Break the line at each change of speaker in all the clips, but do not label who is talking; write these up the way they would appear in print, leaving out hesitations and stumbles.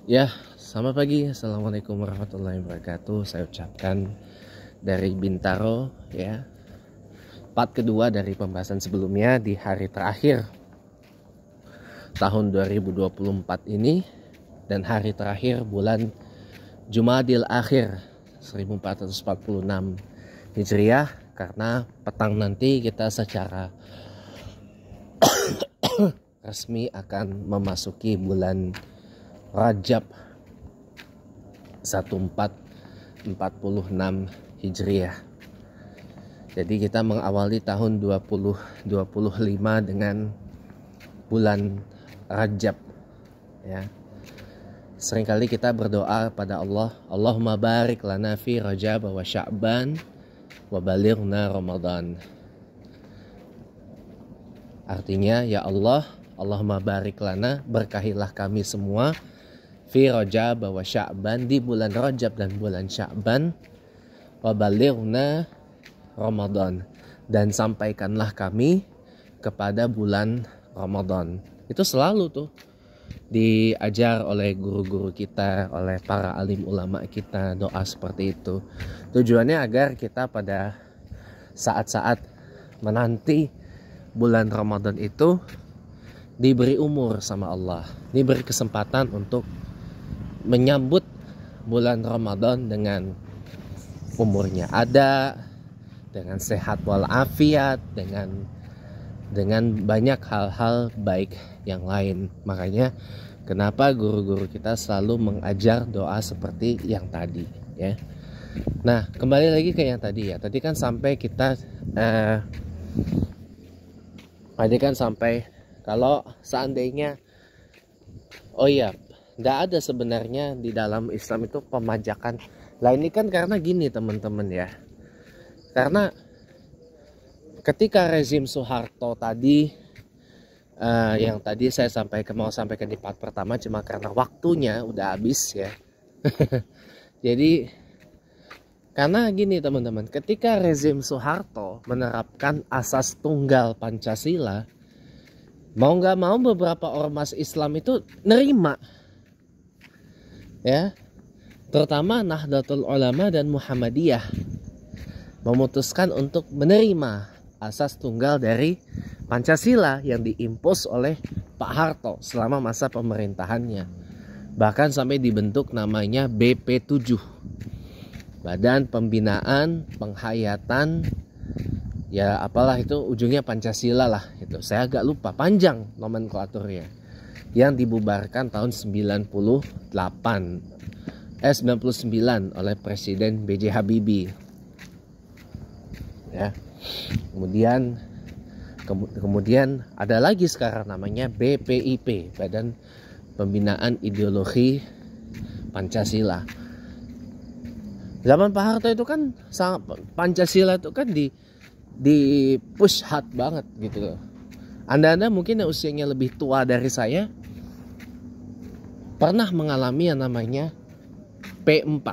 Ya, selamat pagi. Assalamualaikum warahmatullahi wabarakatuh. Saya ucapkan dari Bintaro, ya. Part kedua dari pembahasan sebelumnya di hari terakhir tahun 2024 ini dan hari terakhir bulan Jumadil Akhir 1446 Hijriah, karena petang nanti kita secara resmi akan memasuki bulan Rajab 1446 Hijriah. Jadi kita mengawali tahun 2025 dengan bulan Rajab, ya. Seringkali kita berdoa pada Allah, Allahumma barik lana fi Rajab wa Sya'ban wa balighna Ramadan. Artinya, ya Allah, Allahumma barik lana, berkahilah kami semua fi Rajab wa Sya'ban, di bulan Rajab dan bulan Sya'ban, wa balighna Ramadan, dan sampaikanlah kami kepada bulan Ramadan. Itu selalu tuh diajar oleh guru-guru kita, oleh para alim ulama kita, doa seperti itu. Tujuannya agar kita pada saat-saat menanti bulan Ramadan itu diberi umur sama Allah, diberi kesempatan untuk menyambut bulan Ramadan dengan umurnya ada, dengan sehat walafiat, dengan banyak hal-hal baik yang lain. Makanya kenapa guru-guru kita selalu mengajar doa seperti yang tadi, ya. Nah, kembali lagi ke yang tadi, ya. Tadi kan sampai kita kalau seandainya, oh iya, nggak ada sebenarnya di dalam Islam itu pemajakan. Lah ini kan karena gini teman-teman, ya. Karena ketika rezim Soeharto tadi, yang tadi saya mau sampaikan di part pertama, cuma karena waktunya udah habis, ya. Jadi karena gini teman-teman, ketika rezim Soeharto menerapkan asas tunggal Pancasila, mau nggak mau beberapa ormas Islam itu nerima, ya. Terutama Nahdlatul Ulama dan Muhammadiyah memutuskan untuk menerima asas tunggal dari Pancasila yang diimpos oleh Pak Harto selama masa pemerintahannya. Bahkan sampai dibentuk namanya BP7, Badan Pembinaan Penghayatan, ya apalah itu, ujungnya Pancasila lah itu. Saya agak lupa, panjang nomenklaturnya, yang dibubarkan tahun 99 oleh Presiden B.J. Habibie, ya. Kemudian ada lagi sekarang namanya BPIP, Badan Pembinaan Ideologi Pancasila. Zaman Pak Harto itu kan Pancasila itu kan di push hard banget gitu. Anda mungkin yang usianya lebih tua dari saya pernah mengalami yang namanya P4,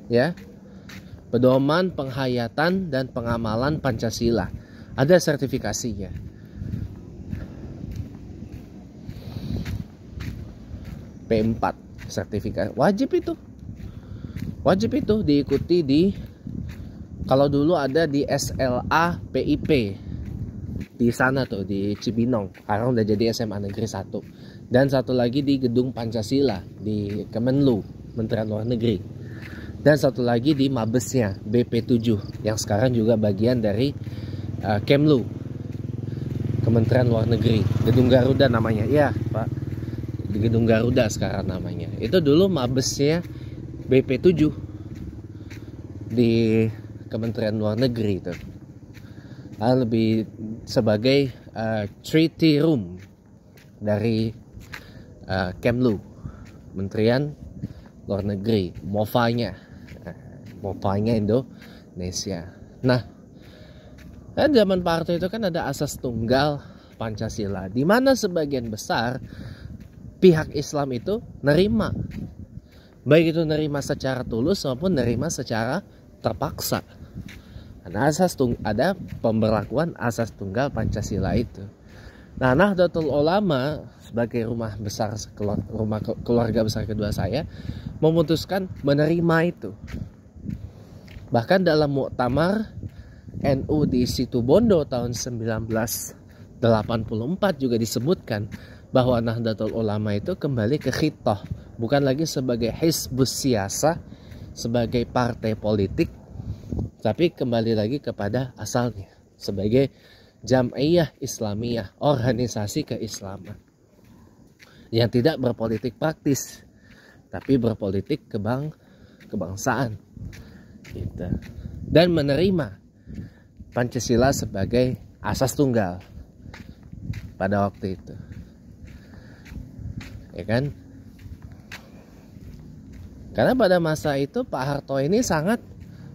ya, Pedoman Penghayatan dan Pengamalan Pancasila. Ada sertifikasinya. P4 sertifikat wajib itu diikuti kalau dulu ada di SLA PIP di sana tuh di Cibinong, sekarang udah jadi SMA Negeri 1, dan satu lagi di Gedung Pancasila di Kemenlu, Kementerian Luar Negeri, dan satu lagi di Mabesnya BP7 yang sekarang juga bagian dari Kemlu, Kementerian Luar Negeri, Gedung Garuda namanya, ya Pak, di Gedung Garuda sekarang namanya. Itu dulu Mabesnya BP7 di Kementerian Luar Negeri itu. Lebih sebagai treaty room dari Kemlu, Kementerian Luar Negeri, MOFA-nya Indonesia. Nah, zaman Pak Harto itu kan ada asas tunggal Pancasila, di mana sebagian besar pihak Islam itu nerima, baik itu nerima secara tulus maupun nerima secara terpaksa. Ada pemberlakuan asas tunggal Pancasila itu. Nah, Nahdlatul Ulama sebagai rumah besar, keluarga besar kedua saya memutuskan menerima itu. Bahkan dalam muktamar NU di Situbondo tahun 1984 juga disebutkan bahwa Nahdlatul Ulama itu kembali ke khitoh, bukan lagi sebagai hizbus siyasah, sebagai partai politik, tapi kembali lagi kepada asalnya sebagai Jam'iyah Islamiyah, organisasi keislaman yang tidak berpolitik praktis tapi berpolitik kebangsaan gitu. Dan menerima Pancasila sebagai asas tunggal pada waktu itu, ya kan? Karena pada masa itu Pak Harto ini sangat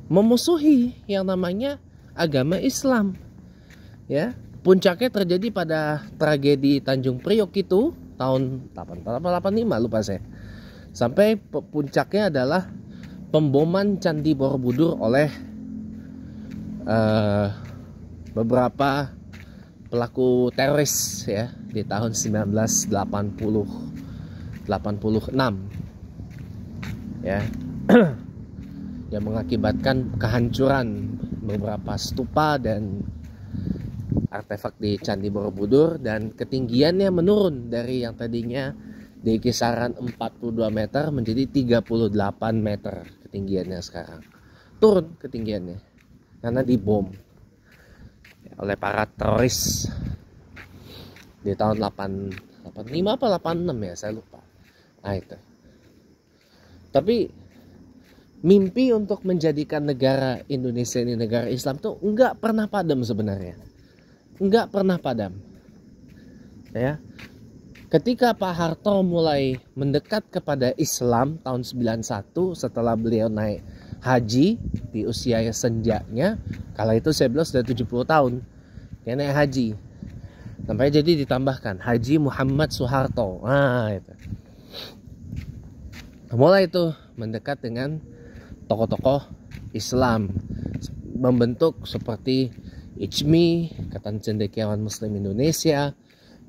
memusuhi yang namanya agama Islam. Ya, puncaknya terjadi pada tragedi Tanjung Priok itu tahun 85 lupa saya. Sampai puncaknya adalah pemboman Candi Borobudur oleh beberapa pelaku teroris ya di tahun 1986 ya. Yang mengakibatkan kehancuran beberapa stupa dan artefak di Candi Borobudur, dan ketinggiannya menurun dari yang tadinya di kisaran 42 meter menjadi 38 meter ketinggiannya sekarang. Turun ketinggiannya karena dibom oleh para teroris di tahun 85 apa 86 ya, saya lupa. Nah itu. Tapi mimpi untuk menjadikan negara Indonesia ini negara Islam tuh enggak pernah padam sebenarnya. Enggak pernah padam. Ya. Ketika Pak Harto mulai mendekat kepada Islam tahun 91 setelah beliau naik haji di usia senjanya, kala itu saya bilang sudah 70 tahun. Dia naik haji. Sampai jadi ditambahkan Haji Muhammad Soeharto. Nah, itu. Mulai itu mendekat dengan tokoh-tokoh Islam, membentuk seperti ICMI, Ikatan Cendekiawan Muslim Indonesia,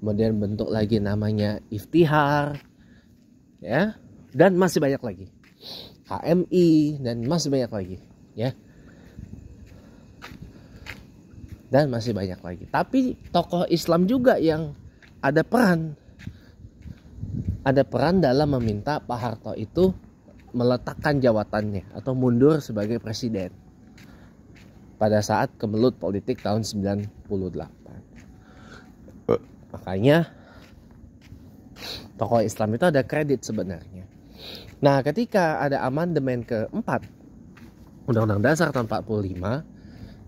kemudian bentuk lagi namanya Iftihar, ya, dan masih banyak lagi, HMI, dan masih banyak lagi, ya, dan masih banyak lagi. Tapi tokoh Islam juga yang ada peran dalam meminta Pak Harto itu meletakkan jabatannya atau mundur sebagai presiden pada saat kemelut politik tahun 98. Makanya tokoh Islam itu ada kredit sebenarnya. Nah, ketika ada amandemen keempat Undang-Undang Dasar tahun 45,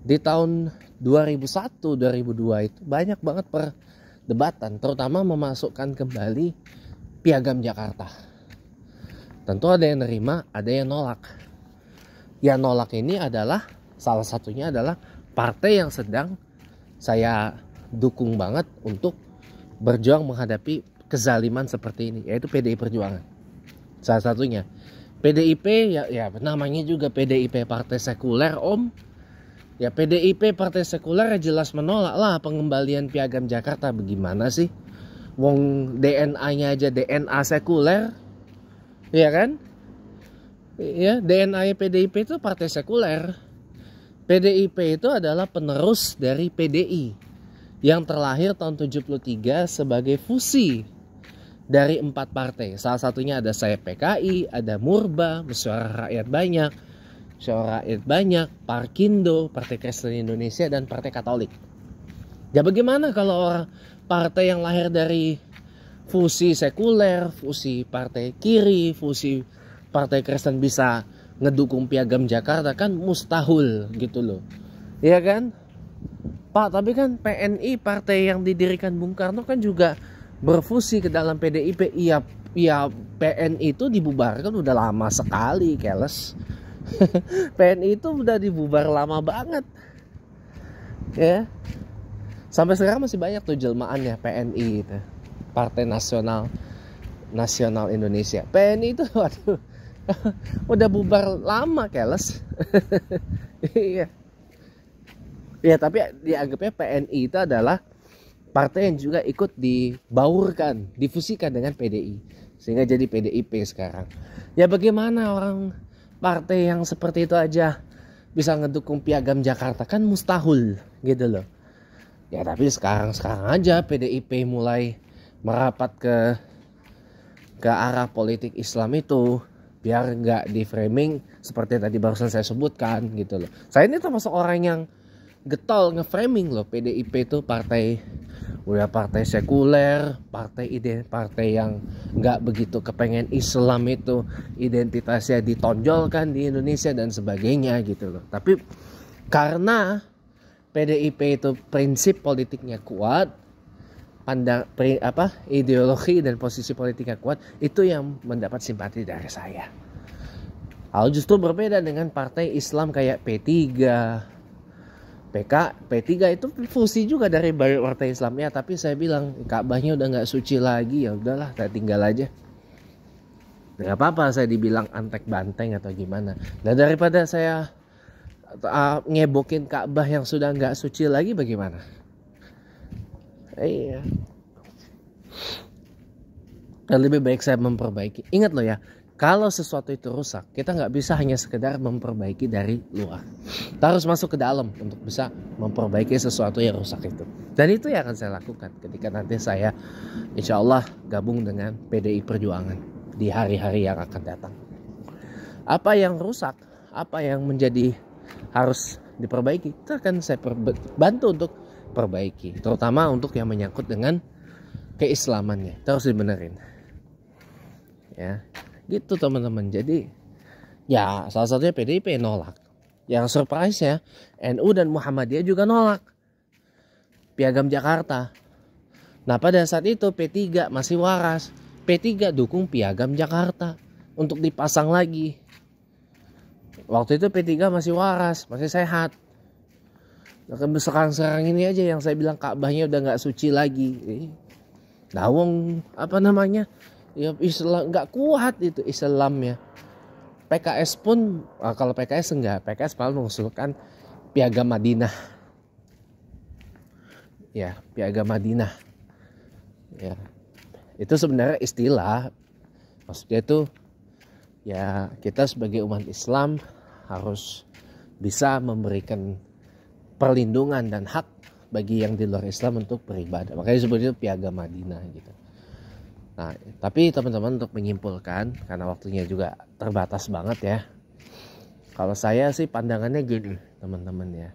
di tahun 2001-2002 itu banyak banget perdebatan, terutama memasukkan kembali Piagam Jakarta. Tentu ada yang nerima, ada yang nolak. Yang nolak ini adalah, salah satunya adalah partai yang sedang saya dukung banget untuk berjuang menghadapi kezaliman seperti ini, yaitu PDI Perjuangan. Salah satunya PDIP, ya namanya juga PDIP partai sekuler om. Ya PDIP partai sekuler jelas menolak lah pengembalian Piagam Jakarta. Bagaimana sih? Wong DNA-nya aja DNA sekuler, ya kan? Ya, DNA PDIP itu partai sekuler. PDIP itu adalah penerus dari PDI yang terlahir tahun 73 sebagai fusi dari 4 partai. Salah satunya ada saya PKI, ada Murba, Musyawarah Rakyat Banyak, Parkindo, Partai Kristen Indonesia, dan Partai Katolik. Ya bagaimana kalau orang partai yang lahir dari fusi sekuler, fusi partai kiri, fusi Partai Kristen bisa ngedukung Piagam Jakarta? Kan mustahil gitu loh. Iya kan? Pak, tapi kan PNI, partai yang didirikan Bung Karno, kan juga berfusi ke dalam PDIP. Iya, PNI itu dibubarkan udah lama sekali, keles. PNI itu udah dibubar lama banget. Ya. Sampai sekarang masih banyak tuh jelmaannya PNI itu. Partai Nasional Indonesia. PNI itu waduh. Udah bubar lama, keles. Iya. Ya, tapi dianggapnya PNI itu adalah partai yang juga ikut dibaurkan, difusikan dengan PDI, sehingga jadi PDIP sekarang. Ya bagaimana orang partai yang seperti itu aja bisa ngedukung Piagam Jakarta, kan mustahil gitu loh. Ya tapi sekarang aja PDIP mulai merapat ke arah politik Islam itu, biar nggak di framing seperti tadi barusan saya sebutkan gitu loh. Saya ini termasuk orang yang getol nge-framing loh PDIP itu partai sekuler, partai yang nggak begitu kepengen Islam itu identitasnya ditonjolkan di Indonesia dan sebagainya gitu loh. Tapi karena PDIP itu prinsip politiknya kuat, ideologi dan posisi politiknya kuat, itu yang mendapat simpati dari saya. Hal justru berbeda dengan partai Islam kayak P3, P3 itu fusi juga dari partai Islamnya, tapi saya bilang Ka'bahnya udah nggak suci lagi, ya udahlah saya tinggal aja. Nggak apa-apa saya dibilang antek banteng atau gimana. Dan daripada saya ngebokin Ka'bah yang sudah nggak suci lagi, bagaimana? Iya. Dan lebih baik saya memperbaiki. Ingat loh ya, kalau sesuatu itu rusak, kita nggak bisa hanya sekedar memperbaiki dari luar. Kita harus masuk ke dalam untuk bisa memperbaiki sesuatu yang rusak itu. Dan itu yang akan saya lakukan ketika nanti saya insya Allah gabung dengan PDI Perjuangan di hari-hari yang akan datang. Apa yang rusak, apa yang menjadi harus diperbaiki, itu akan saya bantu untuk perbaiki. Terutama untuk yang menyangkut dengan keislamannya, itu harus dibenerin. Ya. Gitu teman-teman. Jadi ya salah satunya PDIP nolak. Yang surprise-nya NU dan Muhammadiyah juga nolak Piagam Jakarta. Nah pada saat itu P3 masih waras. P3 dukung Piagam Jakarta untuk dipasang lagi. Waktu itu P3 masih waras, masih sehat. Sekarang ini aja yang saya bilang Ka'bahnya udah gak suci lagi. Dawong ya Islam nggak kuat itu Islamnya. PKS pun kalau PKS enggak, PKS malah mengusulkan Piagam Madinah. Ya, Piagam Madinah. Ya. Itu sebenarnya istilah. Maksudnya itu ya kita sebagai umat Islam harus bisa memberikan perlindungan dan hak bagi yang di luar Islam untuk beribadah. Makanya disebut itu Piagam Madinah gitu. Nah, tapi teman-teman untuk menyimpulkan, karena waktunya juga terbatas banget ya. Kalau saya sih pandangannya gini teman-teman ya.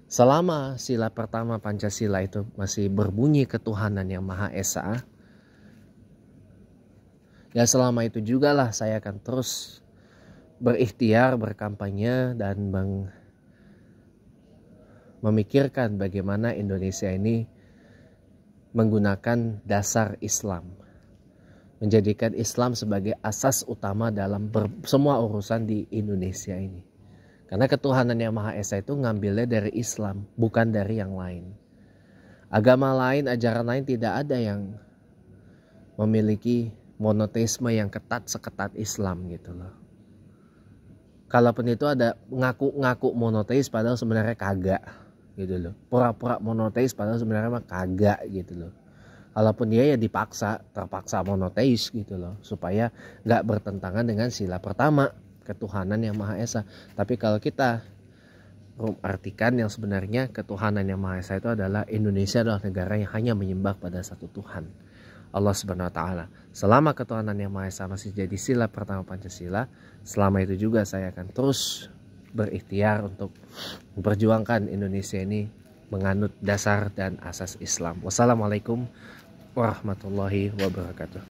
Selama sila pertama Pancasila itu masih berbunyi ketuhanan yang Maha Esa, ya selama itu juga lah saya akan terus berikhtiar, berkampanye dan memikirkan bagaimana Indonesia ini menggunakan dasar Islam. Menjadikan Islam sebagai asas utama dalam semua urusan di Indonesia ini. Karena ketuhanan yang Maha Esa itu ngambilnya dari Islam, bukan dari yang lain. Agama lain, ajaran lain tidak ada yang memiliki monoteisme yang ketat seketat Islam gitu loh. Kalaupun itu ada ngaku-ngaku monoteis padahal sebenarnya kagak gitu loh. Pura-pura monoteis padahal sebenarnya mah kagak gitu loh. Kalaupun dia ya terpaksa monoteis gitu loh, supaya nggak bertentangan dengan sila pertama ketuhanan yang Maha Esa. Tapi kalau kita artikan yang sebenarnya ketuhanan yang Maha Esa itu adalah Indonesia adalah negara yang hanya menyembah pada satu Tuhan, Allah Subhanahu Wa Taala. Selama ketuhanan yang Maha Esa masih jadi sila pertama Pancasila, selama itu juga saya akan terus berikhtiar untuk memperjuangkan Indonesia ini menganut dasar dan asas Islam. Wassalamualaikum warahmatullahi wabarakatuh.